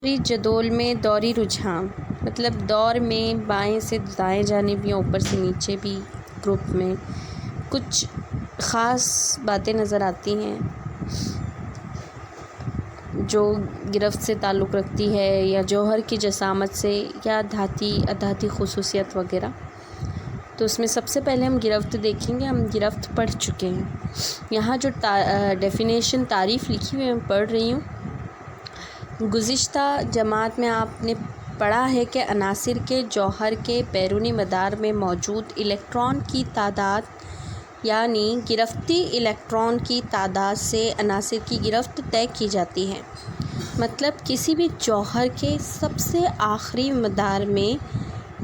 जदोल में दौरी रुझान मतलब दौर में बाएं से दाएं जानिब या ऊपर से नीचे भी ग्रुप में कुछ ख़ास बातें नज़र आती हैं जो गिरफ्त से ताल्लुक़ रखती है या जौहर की जसामत से या धाती अधाती ख़ुसूसियत वग़ैरह। तो उसमें सबसे पहले हम गिरफ्त देखेंगे। हम गिरफ्त पढ़ चुके हैं। यहाँ जो डेफिनेशन तारीफ़ लिखी हुई मैं पढ़ रही हूँ। गुज़िश्ता जमात में आपने पढ़ा है कि अनासिर के जौहर के बैरूनी मदार में मौजूद इलेक्ट्रॉन की तादाद यानी गिरफ्ती इलेक्ट्रॉन की तादाद से अनासिर की गिरफ्त तय की जाती है। मतलब किसी भी जौहर के सबसे आखिरी मदार में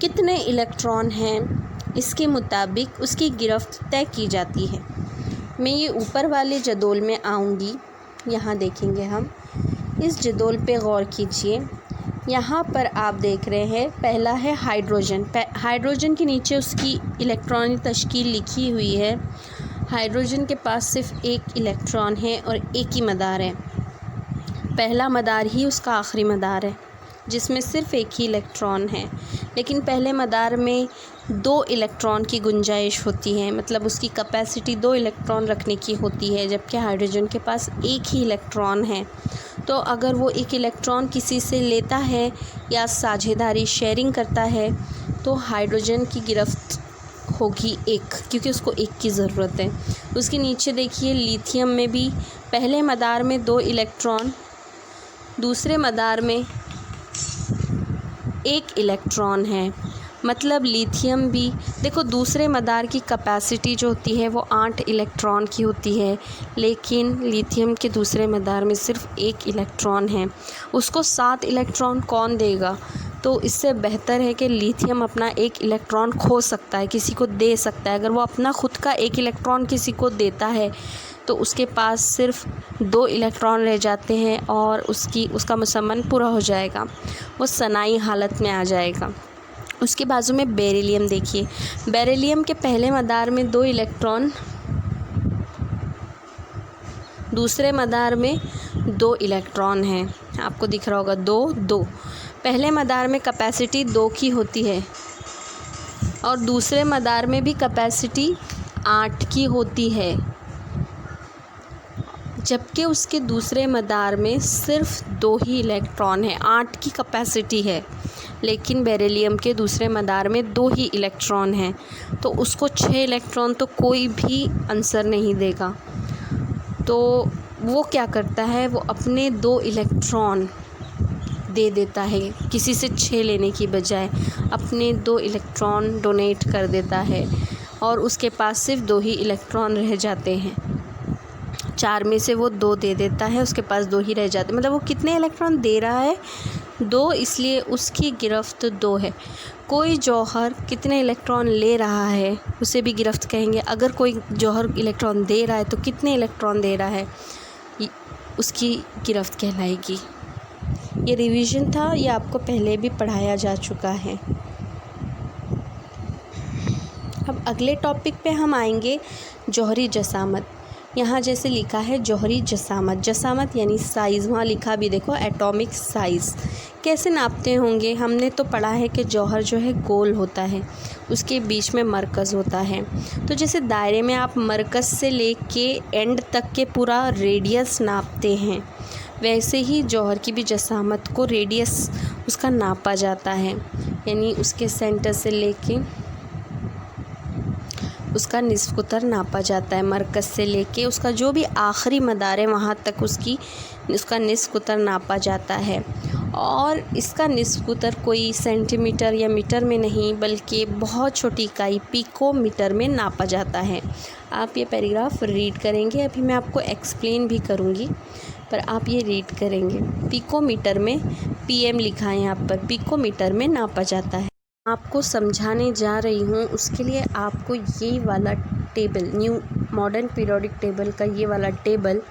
कितने इलेक्ट्रॉन हैं, इसके मुताबिक उसकी गिरफ्त तय की जाती है। मैं ये ऊपर वाले जदोल में आऊँगी। यहाँ देखेंगे हम इस जदोल पे गौर कीजिए। यहाँ पर आप देख रहे हैं पहला है हाइड्रोजन। हाइड्रोजन के नीचे उसकी इलेक्ट्रॉनिक तश्कील लिखी हुई है। हाइड्रोजन के पास सिर्फ एक इलेक्ट्रॉन है और एक ही मदार है। पहला मदार ही उसका आखिरी मदार है जिसमें सिर्फ एक ही इलेक्ट्रॉन है। लेकिन पहले मदार में 2 इलेक्ट्रॉन की गुंजाइश होती है, मतलब उसकी कैपेसिटी 2 इलेक्ट्रॉन रखने की होती है, जबकि हाइड्रोजन के पास एक ही इलेक्ट्रॉन है। तो अगर वो एक इलेक्ट्रॉन किसी से लेता है या साझेदारी शेयरिंग करता है तो हाइड्रोजन की गिरफ्त होगी एक, क्योंकि उसको एक की ज़रूरत है। उसके नीचे देखिए लिथियम में भी पहले मदार में 2 इलेक्ट्रॉन, दूसरे मदार में 1 इलेक्ट्रॉन है। मतलब लिथियम भी देखो दूसरे मदार की कैपेसिटी जो होती है वो 8 इलेक्ट्रॉन की होती है, लेकिन लिथियम के दूसरे मदार में सिर्फ 1 इलेक्ट्रॉन है। उसको 7 इलेक्ट्रॉन कौन देगा? तो इससे बेहतर है कि लिथियम अपना 1 इलेक्ट्रॉन खो सकता है, किसी को दे सकता है। अगर वो अपना ख़ुद का 1 इलेक्ट्रॉन किसी को देता है तो उसके पास सिर्फ 2 इलेक्ट्रॉन रह जाते हैं और उसका मुसम्मन पूरा हो जाएगा, वो सनाई हालत में आ जाएगा। उसके बाजू में बेरिलियम देखिए। बेरिलियम के पहले मदार में 2 इलेक्ट्रॉन, दूसरे मदार में 2 इलेक्ट्रॉन हैं। आपको दिख रहा होगा 2 2। पहले मदार में कैपेसिटी 2 की होती है और दूसरे मदार में भी कैपेसिटी 8 की होती है, जबकि उसके दूसरे मदार में सिर्फ 2 ही इलेक्ट्रॉन है। 8 की कैपेसिटी है, लेकिन बेरिलियम के दूसरे मदार में 2 ही इलेक्ट्रॉन हैं, तो उसको 6 इलेक्ट्रॉन तो कोई भी आंसर नहीं देगा। तो वो क्या करता है, वो अपने 2 इलेक्ट्रॉन दे देता है, किसी से 6 लेने की बजाय अपने 2 इलेक्ट्रॉन डोनेट कर देता है और उसके पास सिर्फ 2 ही इलेक्ट्रॉन रह जाते हैं। 4 में से वो 2 दे देता है, उसके पास 2 ही रह जाते हैं। मतलब वो कितने इलेक्ट्रॉन दे रहा है? 2, इसलिए उसकी गिरफ्त 2 है। कोई जौहर कितने इलेक्ट्रॉन ले रहा है उसे भी गिरफ्त कहेंगे। अगर कोई जौहर इलेक्ट्रॉन दे रहा है तो कितने इलेक्ट्रॉन दे रहा है, उसकी गिरफ्त कहलाएगी। ये रिवीजन था, ये आपको पहले भी पढ़ाया जा चुका है। अब अगले टॉपिक पे हम आएंगे जौहरी जसामत। यहाँ जैसे लिखा है जौहरी जसामत, जसामत यानी साइज़, वहाँ लिखा भी देखो एटॉमिक साइज़। कैसे नापते होंगे? हमने तो पढ़ा है कि जौहर जो है गोल होता है, उसके बीच में मरकज़ होता है। तो जैसे दायरे में आप मरकज़ से लेके एंड तक के पूरा रेडियस नापते हैं, वैसे ही जौहर की भी जसामत को रेडियस उसका नापा जाता है, यानी उसके सेंटर से लेके उसका निस्फ़ कुतर नापा जाता है। मरकज़ से लेके उसका जो भी आखिरी मदार है वहाँ तक उसका निस्फ़ कुतर नापा जाता है। और इसका निस्फ़ कुतर कोई सेंटीमीटर या मीटर में नहीं, बल्कि बहुत छोटी इकाई पिकोमीटर में नापा जाता है। आप ये पैराग्राफ रीड करेंगे, अभी मैं आपको एक्सप्लेन भी करूँगी, पर आप ये रीड करेंगे। पिकोमीटर में PM लिखा है यहाँ पर, पिकोमीटर में नापा जाता है। आपको समझाने जा रही हूँ, उसके लिए आपको ये वाला table, new modern periodic table का ये वाला टेबल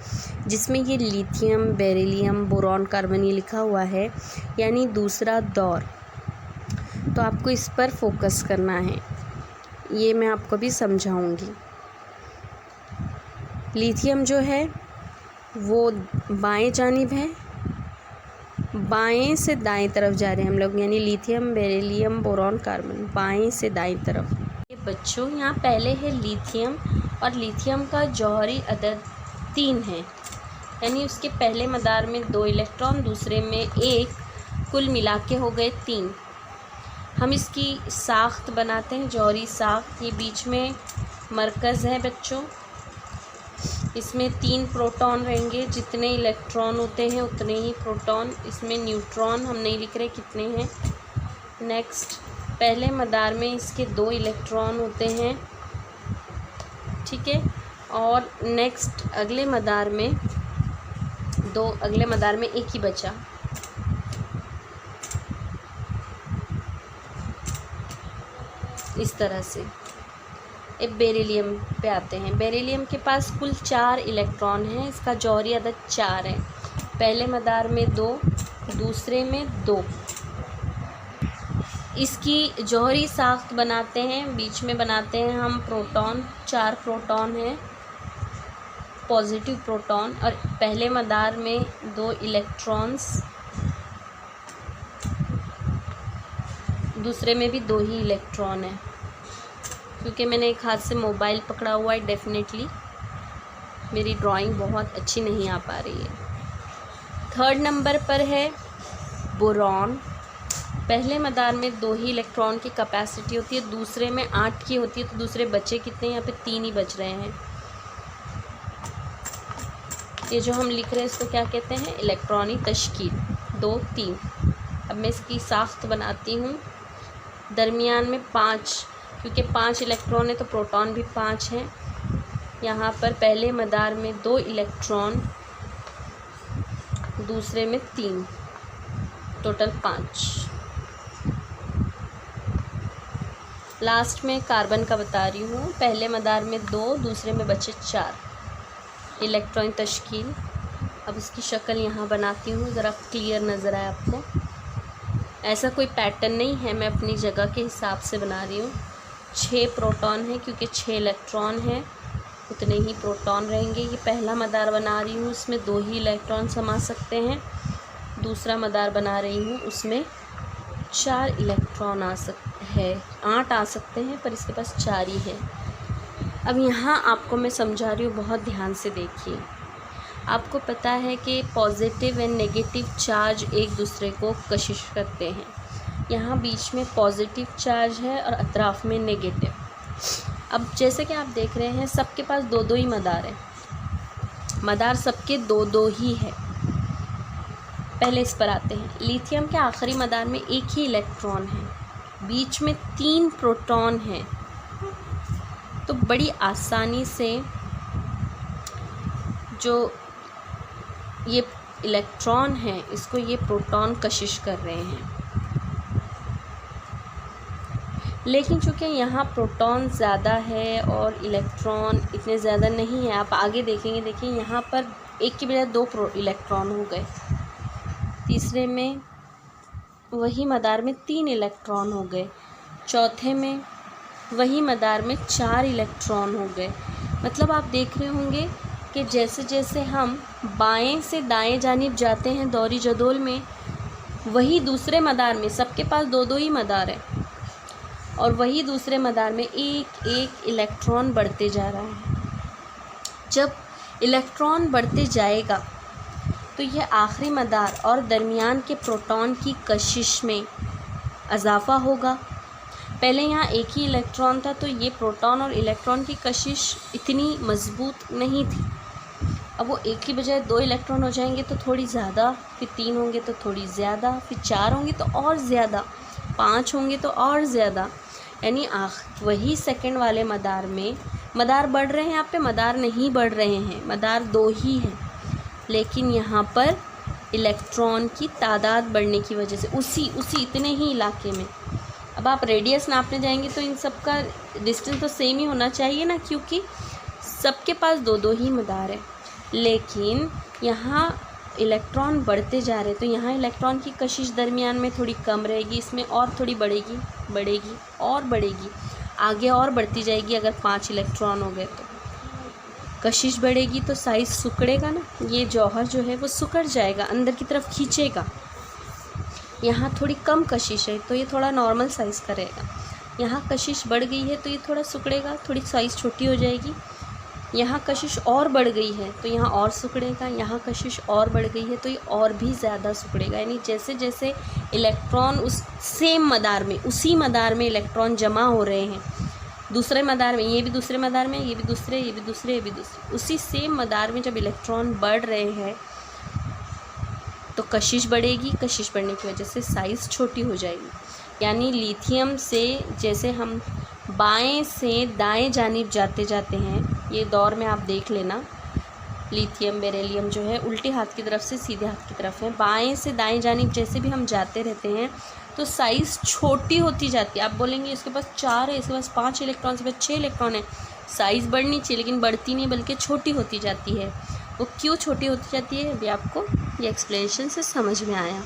जिसमें ये लिथियम, बेरिलियम, बोरॉन, कार्बन ये लिखा हुआ है, यानी दूसरा दौर, तो आपको इस पर फोकस करना है। ये मैं आपको भी समझाऊंगी। लिथियम जो है वो बाएं जानिब है, बाएं से दाएं तरफ जा रहे हैं हम लोग, यानी लिथियम, बेरिलियम, बोरॉन, कार्बन, बाएं से दाएं तरफ। ये बच्चों यहाँ पहले है लिथियम, और लिथियम का जौहरी अदद 3 है, यानी उसके पहले मदार में 2 इलेक्ट्रॉन, दूसरे में 1, कुल मिला के हो गए 3। हम इसकी साख्त बनाते हैं, जौहरी साख्त। ये बीच में मरकज़ है बच्चों, इसमें 3 प्रोटॉन रहेंगे, जितने इलेक्ट्रॉन होते हैं उतने ही प्रोटॉन। इसमें न्यूट्रॉन हम नहीं लिख रहे कितने हैं। नेक्स्ट, पहले मदार में इसके 2 इलेक्ट्रॉन होते हैं, ठीक है। और नेक्स्ट अगले मदार में एक ही बचा। इस तरह से एक बेरिलियम पे आते हैं। बेरिलियम के पास कुल 4 इलेक्ट्रॉन हैं, इसका जौहरी अदद 4 है। पहले मदार में 2, दूसरे में 2। इसकी जौहरी साख्त बनाते हैं, बीच में बनाते हैं हम प्रोटॉन। 4 प्रोटॉन हैं, पॉजिटिव प्रोटॉन, और पहले मदार में 2 इलेक्ट्रॉन्स, दूसरे में भी 2 ही इलेक्ट्रॉन है। क्योंकि मैंने एक हाथ से मोबाइल पकड़ा हुआ है, डेफिनेटली मेरी ड्राइंग बहुत अच्छी नहीं आ पा रही है। 3rd नंबर पर है बोरॉन। पहले मदार में 2 ही इलेक्ट्रॉन की कैपेसिटी होती है, दूसरे में 8 की होती है। तो दूसरे बचे कितने? यहाँ पे 3 ही बच रहे हैं। ये जो हम लिख रहे हैं इसको क्या कहते हैं? इलेक्ट्रॉनिक तश्कील। 2, 3। अब मैं इसकी साख्त बनाती हूँ। दरमियान में 5, क्योंकि 5 इलेक्ट्रॉन है तो प्रोटॉन भी 5 हैं। यहाँ पर पहले मदार में 2 इलेक्ट्रॉन, दूसरे में 3, टोटल 5। लास्ट में कार्बन का बता रही हूँ। पहले मदार में 2, दूसरे में बचे 4 इलेक्ट्रॉन तश्कील। अब इसकी शक्ल यहाँ बनाती हूँ, ज़रा क्लियर नज़र आए आपको। ऐसा कोई पैटर्न नहीं है, मैं अपनी जगह के हिसाब से बना रही हूँ। 6 प्रोटॉन है, क्योंकि 6 इलेक्ट्रॉन हैं उतने ही प्रोटॉन रहेंगे। ये पहला मदार बना रही हूँ, उसमें 2 ही इलेक्ट्रॉन समा सकते हैं। दूसरा मदार बना रही हूँ, उसमें 4 इलेक्ट्रॉन आ सकते हैं, 8 आ सकते हैं, पर इसके पास 4 ही है। अब यहाँ आपको मैं समझा रही हूँ, बहुत ध्यान से देखिए। आपको पता है कि पॉजिटिव एंड नेगेटिव चार्ज एक दूसरे को कशिश करते हैं। यहाँ बीच में पॉजिटिव चार्ज है और अतराफ में नेगेटिव। अब जैसे कि आप देख रहे हैं, सबके पास 2-2 ही मदार हैं। मदार सबके 2-2 ही है। पहले इस पर आते हैं। लिथियम के आखिरी मदार में 1 ही इलेक्ट्रॉन है, बीच में 3 प्रोटॉन हैं। तो बड़ी आसानी से जो ये इलेक्ट्रॉन है, इसको ये प्रोटॉन कशिश कर रहे हैं। लेकिन चूँकि यहाँ प्रोटॉन ज़्यादा है और इलेक्ट्रॉन इतने ज़्यादा नहीं है, आप आगे देखेंगे। देखिए यहाँ पर 1 की बजाय 2 इलेक्ट्रॉन हो गए। तीसरे में वही मदार में 3 इलेक्ट्रॉन हो गए। चौथे में वही मदार में 4 इलेक्ट्रॉन हो गए। मतलब आप देख रहे होंगे कि जैसे जैसे हम बाएं से दाएं जानिब जाते हैं दौरी जदोल में, वही दूसरे मदार में सबके पास 2-2 ही मदार है, और वही दूसरे मदार में 1-1 इलेक्ट्रॉन बढ़ते जा रहा है। जब इलेक्ट्रॉन बढ़ते जाएगा तो यह आखिरी मदार और दरमियान के प्रोटॉन की कशिश में इजाफ़ा होगा। पहले यहाँ 1 ही इलेक्ट्रॉन था, तो ये प्रोटॉन और इलेक्ट्रॉन की कशिश इतनी मज़बूत नहीं थी। अब वो 1 की बजाय 2 इलेक्ट्रॉन हो जाएंगे तो थोड़ी ज़्यादा, फिर 3 होंगे तो थोड़ी ज़्यादा, फिर 4 होंगे तो और ज़्यादा, 5 होंगे तो और ज़्यादा। यानी वही सेकंड वाले मदार में मदार बढ़ रहे हैं, यहाँ पे मदार नहीं बढ़ रहे हैं, मदार 2 ही हैं। लेकिन यहाँ पर इलेक्ट्रॉन की तादाद बढ़ने की वजह से उसी इतने ही इलाके में, अब आप रेडियस नापने जाएंगे तो इन सब का डिस्टेंस तो सेम ही होना चाहिए ना, क्योंकि सबके पास 2-2 ही मदार है। लेकिन यहाँ इलेक्ट्रॉन बढ़ते जा रहे हैं, तो यहाँ इलेक्ट्रॉन की कशिश दरमियान में थोड़ी कम रहेगी, इसमें और थोड़ी बढ़ेगी और बढ़ेगी, आगे और बढ़ती जाएगी। अगर 5 इलेक्ट्रॉन हो गए तो कशिश बढ़ेगी, तो साइज़ सिकुड़ेगा ना, ये जौहर जो है वो सिकुड़ जाएगा, अंदर की तरफ खींचेगा। यहाँ थोड़ी कम कशिश है तो ये थोड़ा नॉर्मल साइज़ का रहेगा। यहाँ कशिश बढ़ गई है तो ये थोड़ा सिकुड़ेगा, थोड़ी साइज़ छोटी हो जाएगी। यहाँ कशिश और बढ़ गई है तो यहाँ और सिकुड़ेगा, यहाँ कशिश और बढ़ गई है तो ये और भी ज़्यादा सिकुड़ेगा। यानी जैसे जैसे इलेक्ट्रॉन उस सेम मदार में, उसी मदार में इलेक्ट्रॉन जमा हो रहे हैं, दूसरे मदार में, ये भी दूसरे मदार में, ये भी दूसरे, ये भी दूसरे, ये भी दूसरे, उसी सेम मदार में जब इलेक्ट्रॉन बढ़ रहे हैं तो कशिश बढ़ेगी। कशिश बढ़ने की वजह से साइज़ छोटी हो जाएगी। यानी लिथियम से जैसे हम बाएं से दाएं जानिब जाते जाते हैं, ये दौर में आप देख लेना, लिथियम बेरिलियम जो है उल्टे हाथ की तरफ से सीधे हाथ की तरफ है। बाएं से दाएं जानिब जैसे भी हम जाते रहते हैं तो साइज़ छोटी होती जाती है। आप बोलेंगे इसके पास 4 है, इसके पास 5 इलेक्ट्रॉन, इसके पास 6 इलेक्ट्रॉन है, साइज़ बढ़नी चाहिए लेकिन बढ़ती नहीं बल्कि छोटी होती जाती है। वो क्यों छोटी होती जाती है अभी आपको ये एक्सप्लेनेशन से समझ में आया।